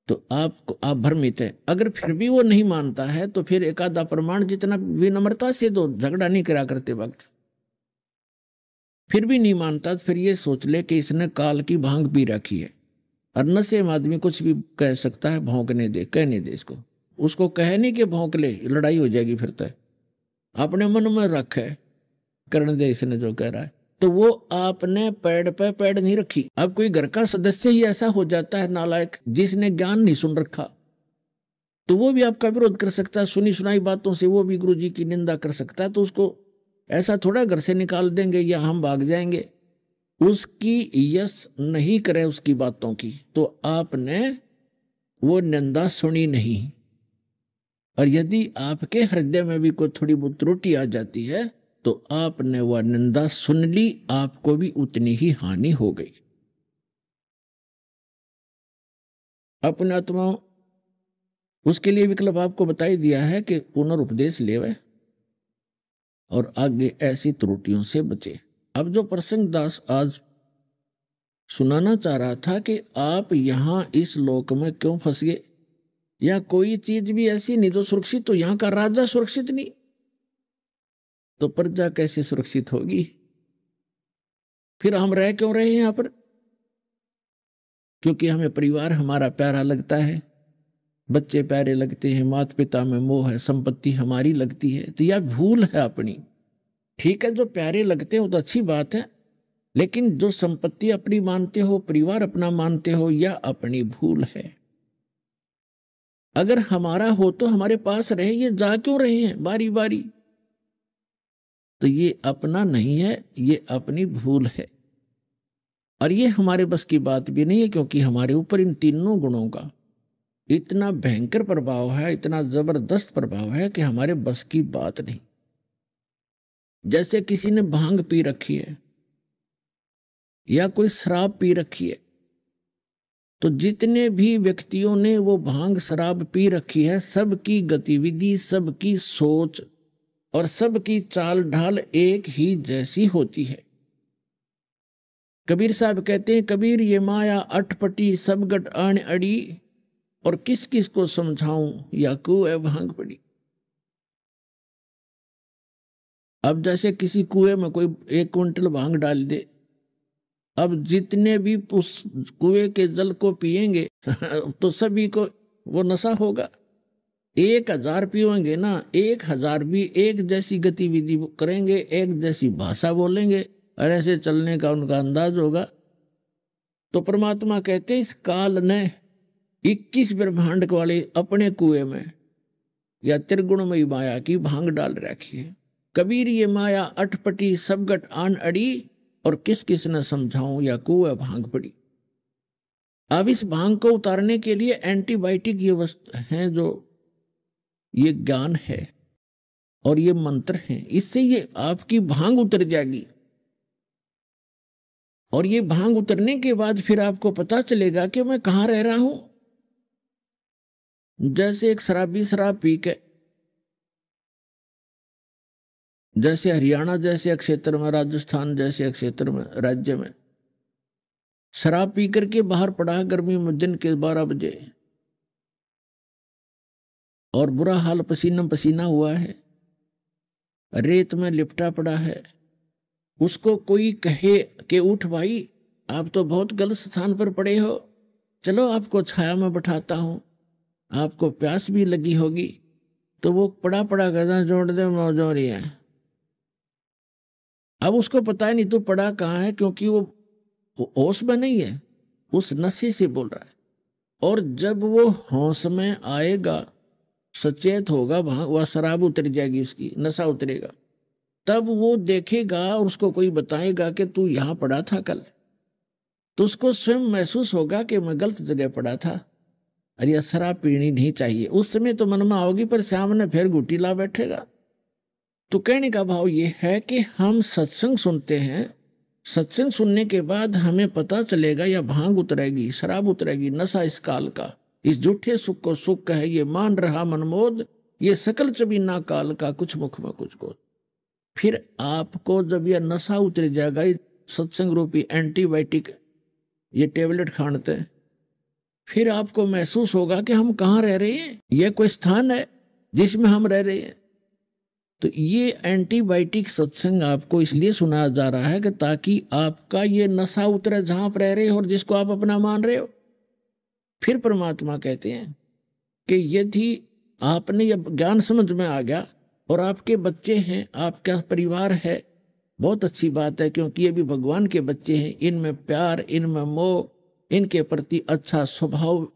तो आप भ्रमित हैं। अगर फिर भी वो नहीं मानता है तो फिर एक आधा प्रमाण जितना विनम्रता से दो, झगड़ा नहीं करा करते वक्त, फिर भी नहीं मानता, तो फिर ये सोच ले कि इसने काल की भांग पी रखी है। और नशे में आदमी कुछ भी कह सकता है, भौंकने दे, कहने दे इसको, उसको कहे नहीं कि भौंक ले, लड़ाई हो जाएगी फिर तय, अपने मन में रख है, करने दे इसने जो कह रहा है। तो वो आपने पेड़ पे पेड़ नहीं रखी। अब कोई घर का सदस्य ही ऐसा हो जाता है नालायक, जिसने ज्ञान नहीं सुन रखा, तो वो भी आपका विरोध कर सकता है, सुनी सुनाई बातों से वो भी गुरु जी की निंदा कर सकता है। तो उसको ऐसा थोड़ा घर से निकाल देंगे या हम भाग जाएंगे, उसकी यश नहीं करे उसकी बातों की, तो आपने वो निंदा सुनी नहीं। और यदि आपके हृदय में भी कोई थोड़ी बहुत त्रुटि आ जाती है, तो आपने वह निंदा सुन ली, आपको भी उतनी ही हानि हो गई। अपने आत्मा उसके लिए विकल्प आपको बता ही दिया है कि पुनरुपदेश लेवे और आगे ऐसी त्रुटियों से बचे। अब जो प्रसंग दास आज सुनाना चाह रहा था कि आप यहां इस लोक में क्यों फंस गए, या कोई चीज भी ऐसी नहीं जो सुरक्षित, तो यहां का राजा सुरक्षित नहीं, तो प्रजा कैसे सुरक्षित होगी? फिर हम रह क्यों रहे हैं यहां पर? क्योंकि हमें परिवार हमारा प्यारा लगता है, बच्चे प्यारे लगते हैं, माता पिता में मोह है, संपत्ति हमारी लगती है। तो यह भूल है अपनी। ठीक है, जो प्यारे लगते हैं वो तो अच्छी बात है, लेकिन जो संपत्ति अपनी मानते हो, परिवार अपना मानते हो, यह अपनी भूल है। अगर हमारा हो तो हमारे पास रहे, ये जा क्यों रहे हैं बारी बारी? तो ये अपना नहीं है, ये अपनी भूल है। और ये हमारे बस की बात भी नहीं है, क्योंकि हमारे ऊपर इन तीनों गुणों का इतना भयंकर प्रभाव है, इतना जबरदस्त प्रभाव है कि हमारे बस की बात नहीं। जैसे किसी ने भांग पी रखी है या कोई शराब पी रखी है, तो जितने भी व्यक्तियों ने वो भांग शराब पी रखी है, सबकी गतिविधि, सबकी सोच और सबकी चाल ढाल एक ही जैसी होती है। कबीर साहब कहते हैं, कबीर ये माया अटपटी सब गट आन अड़ी, और किस किस को समझाऊं या कुएं भांग पड़ी। अब जैसे किसी कुएं में कोई 1 क्विंटल भांग डाल दे, अब जितने भी उस कुएं के जल को पिएंगे तो सभी को वो नशा होगा। 1000 पिएंगे ना, 1000 भी एक जैसी गतिविधि करेंगे, एक जैसी भाषा बोलेंगे, और ऐसे चलने का उनका अंदाज होगा। तो परमात्मा कहते हैं, इस काल ने 21 ब्रह्मांड वाले अपने कुएं में या त्रिगुणमयी माया की भांग डाल रखी है। कबीर ये माया अटपटी सब गट आन अड़ी, और किस किस ने समझाऊं या कुएं भांग पड़ी। अब इस भांग को उतारने के लिए एंटीबायोटिक ये वस्तु हैं, जो ये ज्ञान है और ये मंत्र हैं, इससे ये आपकी भांग उतर जाएगी। और ये भांग उतरने के बाद फिर आपको पता चलेगा कि मैं कहां रह रहा हूं। जैसे एक शराबी शराब पी के, जैसे हरियाणा जैसे क्षेत्र में, राजस्थान जैसे क्षेत्र में, राज्य में शराब पी करके बाहर पड़ा गर्मी में दिन के 12 बजे, और बुरा हाल, पसीना पसीना हुआ है, रेत में लिपटा पड़ा है। उसको कोई कहे कि उठ भाई, आप तो बहुत गलत स्थान पर पड़े हो, चलो आपको छाया में बैठाता हूं, आपको प्यास भी लगी होगी। तो वो पड़ा पड़ा गदा जोड़ दे मौज हो रही है। अब उसको पता ही नहीं तो पड़ा कहाँ है, क्योंकि वो होश में नहीं है, उस नशे से बोल रहा है। और जब वो होश में आएगा, सचेत होगा, वह शराब उतर जाएगी, उसकी नशा उतरेगा, तब वो देखेगा और उसको कोई बताएगा कि तू यहां पड़ा था कल, तो उसको स्वयं महसूस होगा कि मैं गलत जगह पड़ा था, अरे यह शराब पीनी नहीं चाहिए। उस समय तो मन में आओगी, पर सामने फिर घुटी ला बैठेगा। तो कहने का भाव ये है कि हम सत्संग सुनते हैं, सत्संग सुनने के बाद हमें पता चलेगा या भांग उतरेगी, शराब उतरेगी, नशा इस काल का, इस झूठे सुख को सुख है, ये मान रहा मनमोद, ये सकल चबीना काल का, कुछ मुख में कुछ को। फिर आपको जब यह नशा उतर जाएगा, सत्संग रूपी एंटीबायोटिक ये टेबलेट खाते हैं, फिर आपको महसूस होगा कि हम कहाँ रह रहे हैं, यह कोई स्थान है जिसमें हम रह रहे हैं। तो ये एंटीबायोटिक सत्संग आपको इसलिए सुनाया जा रहा है कि ताकि आपका ये नशा उतरे जहां पर रह रहे हो और जिसको आप अपना मान रहे हो। फिर परमात्मा कहते हैं कि यदि आपने ये ज्ञान समझ में आ गया और आपके बच्चे हैं, आपका परिवार है, बहुत अच्छी बात है, क्योंकि ये भी भगवान के बच्चे हैं। इनमें प्यार, इनमें मोह, इनके प्रति अच्छा स्वभाव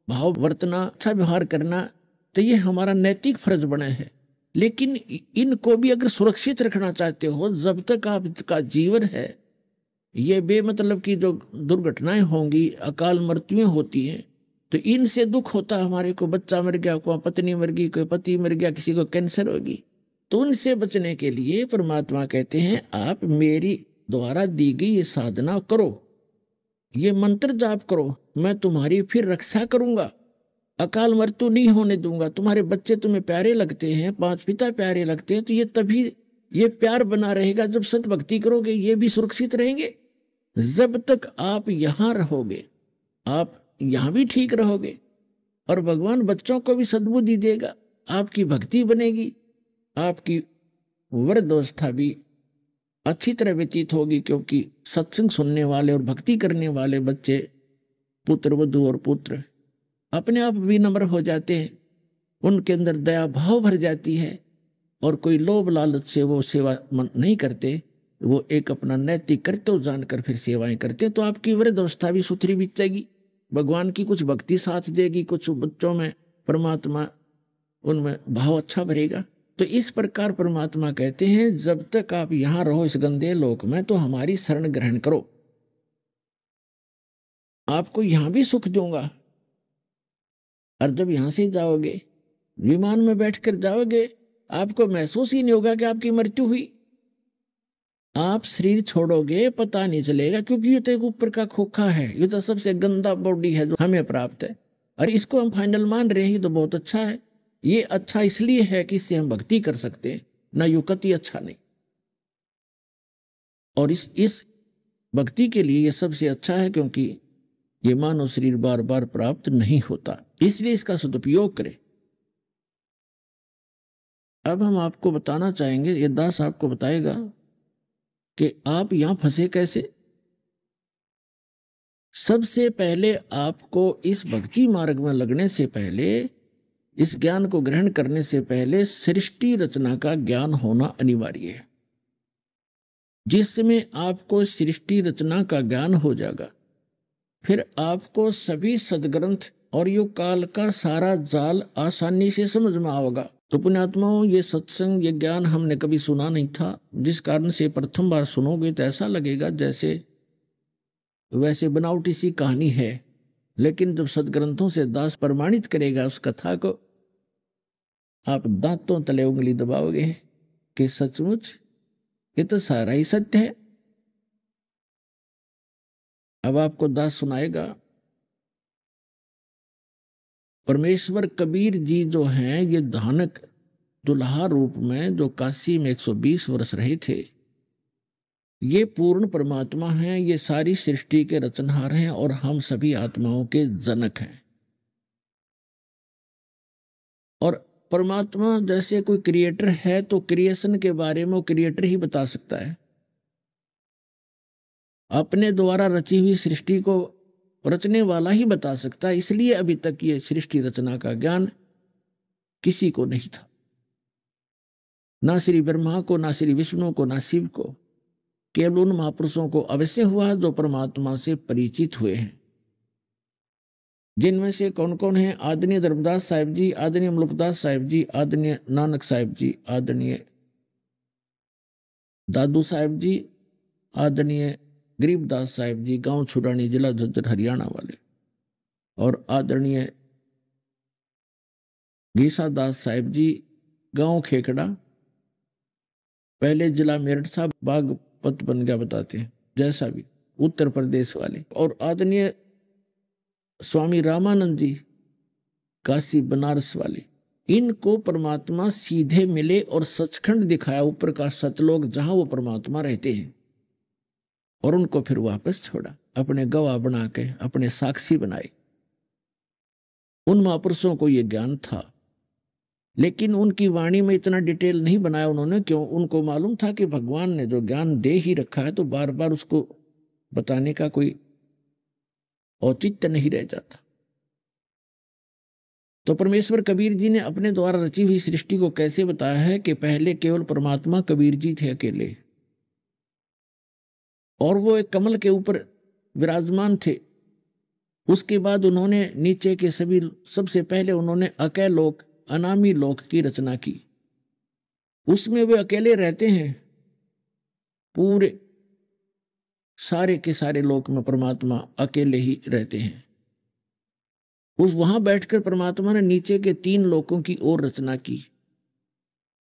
भाव वर्तना, अच्छा व्यवहार करना, तो ये हमारा नैतिक फर्ज बने है। लेकिन इनको भी अगर सुरक्षित रखना चाहते हो, जब तक आपका जीवन है, ये बेमतलब की जो दुर्घटनाएं होंगी, अकाल मृत्युएं होती हैं, तो इनसे दुख होता है हमारे को। बच्चा मर गया, कोई पत्नी मर गई, कोई पति मर गया, किसी को कैंसर होगी, तो उनसे बचने के लिए परमात्मा कहते हैं आप मेरी द्वारा दी गई ये साधना करो, ये मंत्र जाप करो, मैं तुम्हारी फिर रक्षा करूंगा, अकाल मृत्यु नहीं होने दूंगा। तुम्हारे बच्चे तुम्हें प्यारे लगते हैं, पांच पिता प्यारे लगते हैं, तो ये तभी ये प्यार बना रहेगा जब सत भक्ति करोगे, ये भी सुरक्षित रहेंगे। जब तक आप यहां रहोगे, आप यहां भी ठीक रहोगे और भगवान बच्चों को भी सद्बुद्धि देगा, आपकी भक्ति बनेगी, आपकी वृद्धावस्था भी अच्छी तरह व्यतीत होगी, क्योंकि सत्संग सुनने वाले और भक्ति करने वाले बच्चे, पुत्र वधू और पुत्र अपने आप विनम्र हो जाते हैं, उनके अंदर दया भाव भर जाती है और कोई लोभ लालच से वो सेवा नहीं करते, वो एक अपना नैतिक कर्तव्य जानकर फिर सेवाएं करते हैं। तो आपकी वृद्धावस्था भी सुथरी बीतेगी, भगवान की कुछ भक्ति साथ देगी, कुछ बच्चों में परमात्मा उनमें भाव अच्छा भरेगा। तो इस प्रकार परमात्मा कहते हैं जब तक आप यहां रहो इस गंदे लोक में, तो हमारी शरण ग्रहण करो, आपको यहां भी सुख दूंगा। और जब यहां से जाओगे, विमान में बैठकर जाओगे, आपको महसूस ही नहीं होगा कि आपकी मृत्यु हुई। आप शरीर छोड़ोगे पता नहीं चलेगा, क्योंकि ये तो एक ऊपर का खोखा है, ये तो सबसे गंदा बॉडी है जो हमें प्राप्त है, और इसको हम फाइनल मान रहे हैं, तो बहुत अच्छा है। ये अच्छा इसलिए है कि इससे हम भक्ति कर सकते हैं, ना युक्ति अच्छा नहीं। और इस भक्ति के लिए ये सबसे अच्छा है, क्योंकि ये मानव शरीर बार बार प्राप्त नहीं होता, इसलिए इसका सदुपयोग करें। अब हम आपको बताना चाहेंगे, ये दास आपको बताएगा कि आप यहां फंसे कैसे। सबसे पहले आपको इस भक्ति मार्ग में लगने से पहले, इस ज्ञान को ग्रहण करने से पहले सृष्टि रचना का ज्ञान होना अनिवार्य है। जिसमें आपको सृष्टि रचना का ज्ञान हो जाएगा, फिर आपको सभी सदग्रंथ और युग काल का सारा जाल आसानी से समझ में आएगा। तो पुण्यात्माओं, ये सत्संग, ये ज्ञान हमने कभी सुना नहीं था, जिस कारण से प्रथम बार सुनोगे तो ऐसा लगेगा जैसे वैसे बनावटी सी कहानी है, लेकिन जब सदग्रंथों से दास प्रमाणित करेगा उस कथा को, आप दांतों तले उंगली दबाओगे कि सचमुच ये तो सारा ही सत्य है। अब आपको दास सुनाएगा, परमेश्वर कबीर जी जो हैं, ये धानक दुल्हा रूप में जो काशी में 120 वर्ष रहे थे, ये पूर्ण परमात्मा हैं, ये सारी सृष्टि के रचनहार हैं और हम सभी आत्माओं के जनक हैं। और परमात्मा जैसे कोई क्रिएटर है, तो क्रिएशन के बारे में वो क्रिएटर ही बता सकता है, अपने द्वारा रची हुई सृष्टि को रचने वाला ही बता सकता है। इसलिए अभी तक ये सृष्टि रचना का ज्ञान किसी को नहीं था, ना श्री ब्रह्मा को, ना श्री विष्णु को, ना शिव को। केवल उन महापुरुषों को अवश्य हुआ जो परमात्मा से परिचित हुए हैं, जिनमें से कौन कौन है? आदरणीय धर्मदास साहिब जी, आदरणीय मुल्कदास साहिब जी, आदरणीय नानक साहिब जी, आदरणीय दादू साहिब जी, आदरणीय गरीबदास साहिब जी, गांव छुड़ानी, जिला झज्जर, हरियाणा वाले, और आदरणीय गीसा दास साहिब जी, गांव खेकड़ा, पहले जिला मेरठ था, बागपत बन गया बताते हैं, जैसा भी, उत्तर प्रदेश वाले, और आदरणीय स्वामी रामानंद जी, काशी बनारस वाले। इनको परमात्मा सीधे मिले और सचखंड दिखाया, ऊपर का सतलोक जहां वो परमात्मा रहते हैं, और उनको फिर वापस छोड़ा, अपने गवाह बना के, अपने साक्षी बनाए। उन महापुरुषों को यह ज्ञान था, लेकिन उनकी वाणी में इतना डिटेल नहीं बनाया उन्होंने। क्यों? उनको मालूम था कि भगवान ने जो ज्ञान दे ही रखा है तो बार बार उसको बताने का कोई औचित्य नहीं रह जाता। तो परमेश्वर कबीर जी ने अपने द्वारा रची हुई सृष्टि को कैसे बताया है कि पहले केवल परमात्मा कबीर जी थे अकेले, और वो एक कमल के ऊपर विराजमान थे। उसके बाद उन्होंने नीचे के सभी, सबसे पहले उन्होंने अकय लोक, अनामी लोक की रचना की। उसमें वे अकेले रहते हैं। पूरे सारे के सारे लोक में परमात्मा अकेले ही रहते हैं। उस वहां बैठकर परमात्मा ने नीचे के 3 लोकों की ओर रचना की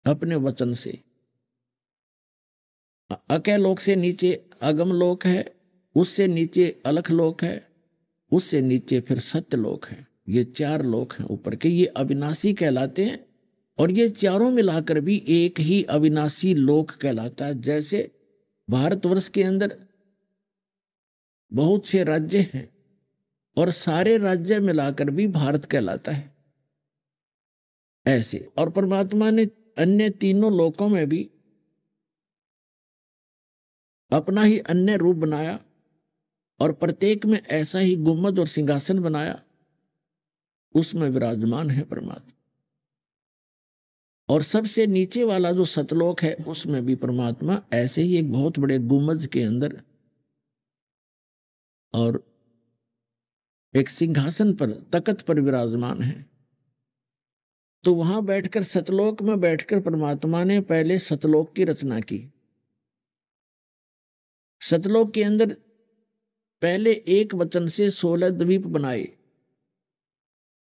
अपने वचन से। अकय लोक से नीचे अगम लोक है, उससे नीचे अलख लोक है, उससे नीचे फिर सत्य लोक है। ये 4 लोक हैं ऊपर के, ये अविनाशी कहलाते हैं। और ये चारों मिलाकर भी एक ही अविनाशी लोक कहलाता है। जैसे भारतवर्ष के अंदर बहुत से राज्य हैं और सारे राज्य मिलाकर भी भारत कहलाता है, ऐसे। और परमात्मा ने अन्य तीनों लोकों में भी अपना ही अन्य रूप बनाया और प्रत्येक में ऐसा ही गुम्बद और सिंहासन बनाया, उसमें विराजमान है परमात्मा। और सबसे नीचे वाला जो सतलोक है उसमें भी परमात्मा ऐसे ही एक बहुत बड़े गुम्बद के अंदर और एक सिंहासन पर, तख्त पर विराजमान है। तो वहां बैठकर, सतलोक में बैठकर परमात्मा ने पहले सतलोक की रचना की। सतलोक के अंदर पहले एक वचन से 16 द्वीप बनाए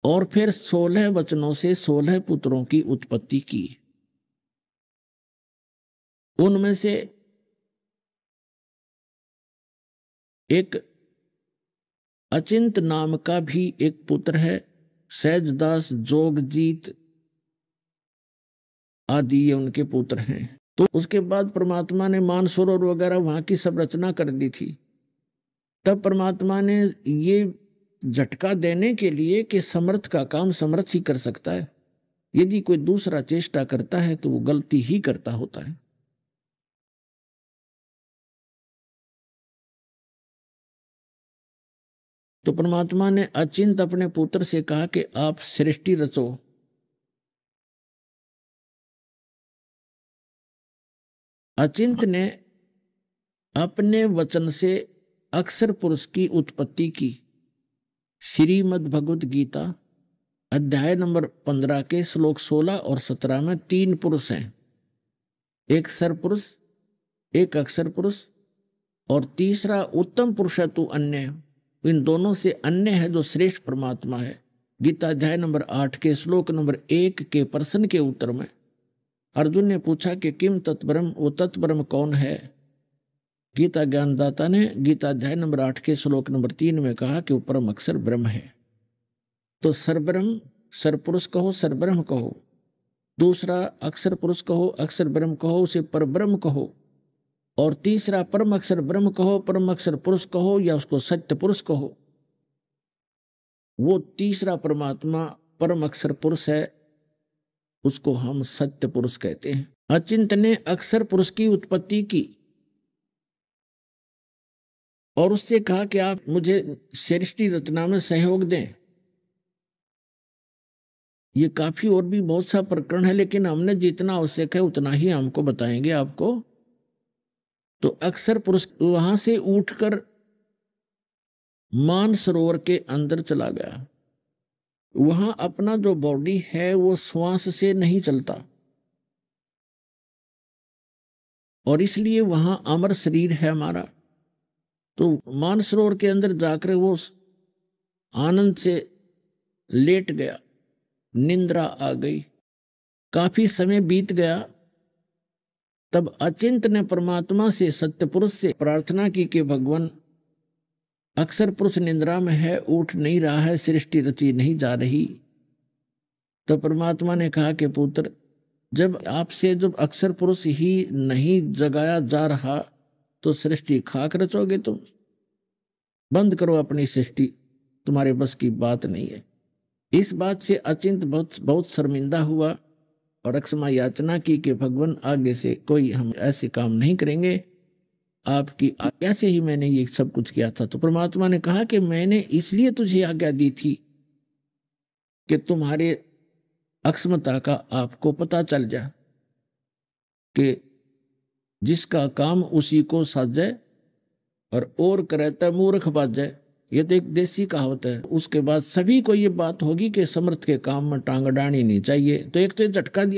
और फिर 16 वचनों से 16 पुत्रों की उत्पत्ति की। उनमें से एक अचिंत नाम का भी एक पुत्र है, सहजदास, जोगजीत आदि ये उनके पुत्र हैं। तो उसके बाद परमात्मा ने मानसरोवर वगैरह वहां की सब रचना कर दी थी। तब परमात्मा ने ये झटका देने के लिए कि समर्थ का काम समर्थ ही कर सकता है, यदि कोई दूसरा चेष्टा करता है तो वो गलती ही करता होता है। तो परमात्मा ने अचिंत अपने पुत्र से कहा कि आप सृष्टि रचो। अचिंत ने अपने वचन से अक्षर पुरुष की उत्पत्ति की। श्रीमद् भगवत गीता अध्याय नंबर 15 के श्लोक 16 और 17 में 3 पुरुष हैं, एक सर पुरुष, एक अक्षर पुरुष और तीसरा उत्तम पुरुष है तू अन्य। इन दोनों से अन्य है जो श्रेष्ठ परमात्मा है। गीता अध्याय नंबर 8 के श्लोक नंबर 1 के प्रश्न के उत्तर में अर्जुन ने पूछा कि किम तत्परम, वो तत्परम कौन है? गीता ज्ञानदाता ने गीता अध्याय नंबर 8 के श्लोक नंबर 3 में कहा कि वो परम अक्षर ब्रह्म है। तो सरब्रह्म, सरपुरुष कहो, सरब्रह्म कहो, दूसरा अक्षर पुरुष कहो, अक्षर ब्रह्म कहो, उसे परब्रह्म कहो, और तीसरा परम अक्षर ब्रह्म कहो, परम अक्षर पुरुष कहो, या उसको सत्य पुरुष कहो। वो तीसरा परमात्मा परम अक्षर पुरुष है, उसको हम सत्य पुरुष कहते हैं। अचिंत ने अक्षर पुरुष की उत्पत्ति की और उससे कहा कि आप मुझे सृष्टि रचना में सहयोग दें। ये काफी और भी बहुत सा प्रकरण है, लेकिन हमने जितना आवश्यक है उतना ही हमको बताएंगे आपको। तो अक्षर पुरुष वहां से उठकर मानसरोवर के अंदर चला गया। वहां अपना जो बॉडी है वो श्वास से नहीं चलता और इसलिए वहां अमर शरीर है हमारा। तो मानसरोवर के अंदर जाकर वो आनंद से लेट गया, निंद्रा आ गई। काफी समय बीत गया। तब अचिंत ने परमात्मा से, सत्य पुरुष से प्रार्थना की कि भगवान, अक्षर पुरुष निंद्रा में है, उठ नहीं रहा है, सृष्टि रची नहीं जा रही। तो परमात्मा ने कहा कि पुत्र, जब आपसे जब अक्षर पुरुष ही नहीं जगाया जा रहा तो सृष्टि खाक रचोगे तुम? बंद करो अपनी सृष्टि, तुम्हारे बस की बात नहीं है। इस बात से अचिंत बहुत बहुत शर्मिंदा हुआ और अक्षमा याचना की कि भगवान आगे से कोई हम ऐसे काम नहीं करेंगे, आपकी आज्ञा से ही मैंने ये सब कुछ किया था। तो परमात्मा ने कहा कि मैंने इसलिए तुझे आज्ञा दी थी कि तुम्हारे अक्षमता का आपको पता चल जाए कि जिसका काम उसी को साजे और करे तो मूर्ख बाजे। ये तो एक देसी कहावत है। उसके बाद सभी को ये बात होगी कि समर्थ के काम में टांग अड़ानी नहीं चाहिए। तो एक तो ये झटका दिया।